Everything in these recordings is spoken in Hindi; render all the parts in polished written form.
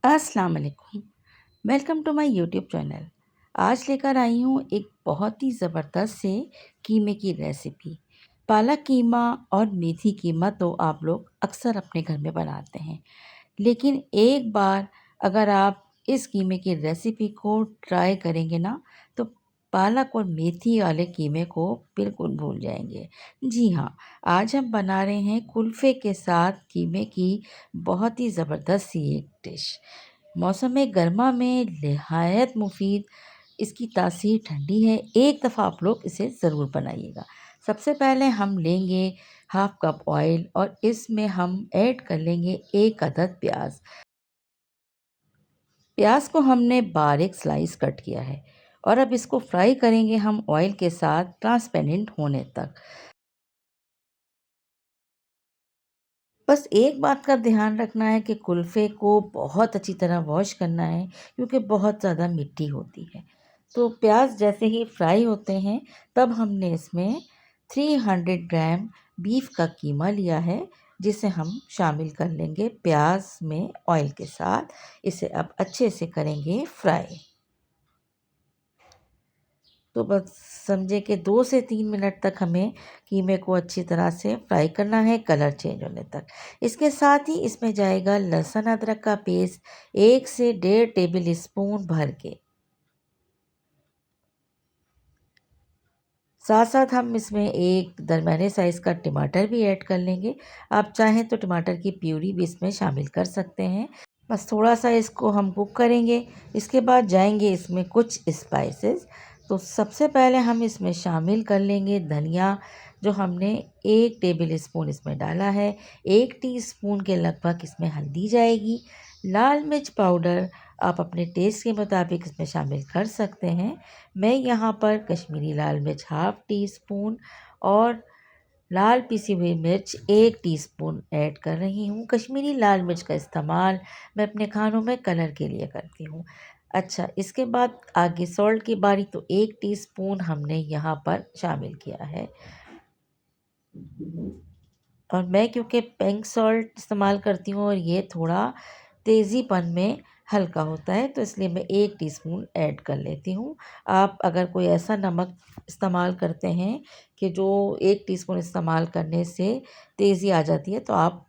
अस्सलाम वालेकुम। Welcome to my YouTube channel. आज लेकर आई हूँ एक बहुत ही ज़बरदस्त से कीमे की रेसिपी। पालक कीमा और मेथी कीमा तो आप लोग अक्सर अपने घर में बनाते हैं, लेकिन एक बार अगर आप इस कीमे की रेसिपी को ट्राई करेंगे ना, तो पालक और मेथी वाले कीमे को बिल्कुल भूल जाएंगे। जी हाँ, आज हम बना रहे हैं कुल्फ़े के साथ कीमे की बहुत ही ज़बरदस्त सी एक डिश। मौसम गर्मा में निहायत मुफीद, इसकी तासीर ठंडी है। एक दफ़ा आप लोग इसे ज़रूर बनाइएगा। सबसे पहले हम लेंगे हाफ़ कप ऑयल और इसमें हम ऐड कर लेंगे 1 अदद प्याज। प्याज को हमने बारीक स्लाइस कट किया है और अब इसको फ्राई करेंगे हम ऑयल के साथ ट्रांसपेरेंट होने तक। बस एक बात का ध्यान रखना है कि कुल्फ़े को बहुत अच्छी तरह वॉश करना है, क्योंकि बहुत ज़्यादा मिट्टी होती है। तो प्याज जैसे ही फ्राई होते हैं, तब हमने इसमें 300 ग्राम बीफ का कीमा लिया है, जिसे हम शामिल कर लेंगे प्याज में ऑयल के साथ। इसे अब अच्छे से करेंगे फ्राई। तो बस समझे कि 2 से 3 मिनट तक हमें कीमे को अच्छी तरह से फ्राई करना है, कलर चेंज होने तक। इसके साथ ही इसमें जाएगा लहसुन अदरक का पेस्ट 1 से डेढ़ टेबल स्पून भर के। साथ-साथ हम इसमें एक दरमियाने साइज़ का टमाटर भी ऐड कर लेंगे। आप चाहें तो टमाटर की प्यूरी भी इसमें शामिल कर सकते हैं। बस थोड़ा-सा इसको हम कुक करेंगे। इसके बाद जाएँगे इसमें कुछ स्पाइसेस। तो सबसे पहले हम इसमें शामिल कर लेंगे धनिया, जो हमने 1 टेबल स्पून इसमें डाला है। 1 टीस्पून के लगभग इसमें हल्दी जाएगी। लाल मिर्च पाउडर आप अपने टेस्ट के मुताबिक इसमें शामिल कर सकते हैं। मैं यहाँ पर कश्मीरी लाल मिर्च हाफ़ टी स्पून और लाल पिसी हुई मिर्च 1 टीस्पून ऐड कर रही हूँ। कश्मीरी लाल मिर्च का इस्तेमाल मैं अपने खानों में कलर के लिए करती हूँ। अच्छा, इसके बाद आगे सॉल्ट की बारी, तो 1 टीस्पून हमने यहाँ पर शामिल किया है। और मैं क्योंकि पिंक सॉल्ट इस्तेमाल करती हूँ और ये थोड़ा तेज़ीपन में हल्का होता है, तो इसलिए मैं 1 टीस्पून ऐड कर लेती हूँ। आप अगर कोई ऐसा नमक इस्तेमाल करते हैं कि जो 1 टीस्पून इस्तेमाल करने से तेज़ी आ जाती है, तो आप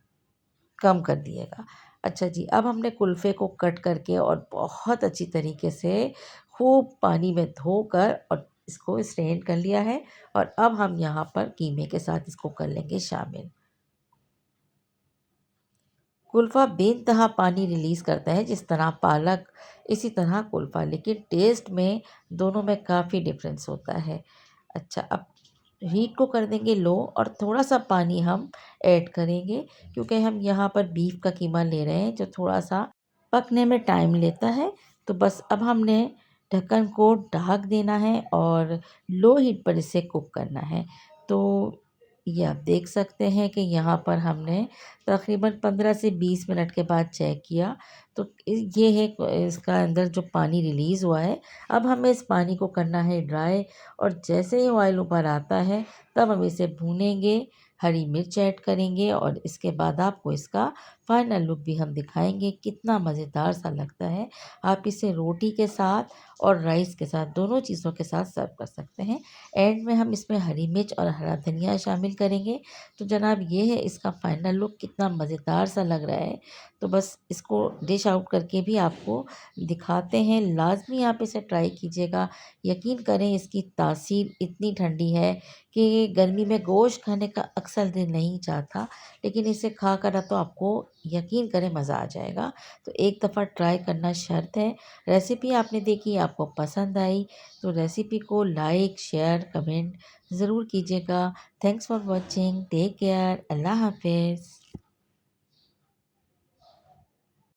कम कर दिएगा। अच्छा जी, अब हमने कुल्फ़े को कट करके और बहुत अच्छी तरीके से खूब पानी में धोकर और इसको स्ट्रेन कर लिया है, और अब हम यहाँ पर कीमे के साथ इसको कर लेंगे शामिल। कुल्फ़ा बेइंतहा पानी रिलीज़ करता है, जिस तरह पालक, इसी तरह कुल्फ़ा, लेकिन टेस्ट में दोनों में काफ़ी डिफ़रेंस होता है। अच्छा, अब हीट को कर देंगे लो और थोड़ा-सा पानी हम ऐड करेंगे, क्योंकि हम यहाँ पर बीफ का कीमा ले रहे हैं, जो थोड़ा-सा पकने में टाइम लेता है। तो बस अब हमने ढक्कन को ढक देना है और लो हीट पर इसे कुक करना है। तो ये आप देख सकते हैं कि यहाँ पर हमने तकरीबन 15 से 20 मिनट के बाद चेक किया, तो ये है इसका अंदर जो पानी रिलीज़ हुआ है। अब हमें इस पानी को करना है ड्राई, और जैसे ही ऑयल ऊपर आता है, तब हम इसे भूनेंगे, हरी मिर्च ऐड करेंगे और इसके बाद आपको इसका फाइनल लुक भी हम दिखाएंगे, कितना मज़ेदार सा लगता है। आप इसे रोटी के साथ और राइस के साथ, दोनों चीज़ों के साथ सर्व कर सकते हैं। एंड में हम इसमें हरी मिर्च और हरा धनिया शामिल करेंगे। तो जनाब, ये है इसका फाइनल लुक, कितना मज़ेदार सा लग रहा है। तो बस इसको डिश आउट करके भी आपको दिखाते हैं। लाज़मी आप इसे ट्राई कीजिएगा। यकीन करें, इसकी तासीर इतनी ठंडी है कि गर्मी में गोश्त खाने का अक्सर दिल नहीं चाहता, लेकिन इसे खाकर तो आपको यकीन करें मज़ा आ जाएगा। तो एक दफ़ा ट्राई करना शर्त है। रेसिपी आपने देखी, आपको पसंद आई, तो रेसिपी को लाइक, शेयर, कमेंट ज़रूर कीजिएगा। Thanks for watching. Take care. Allah हाफ़िज़।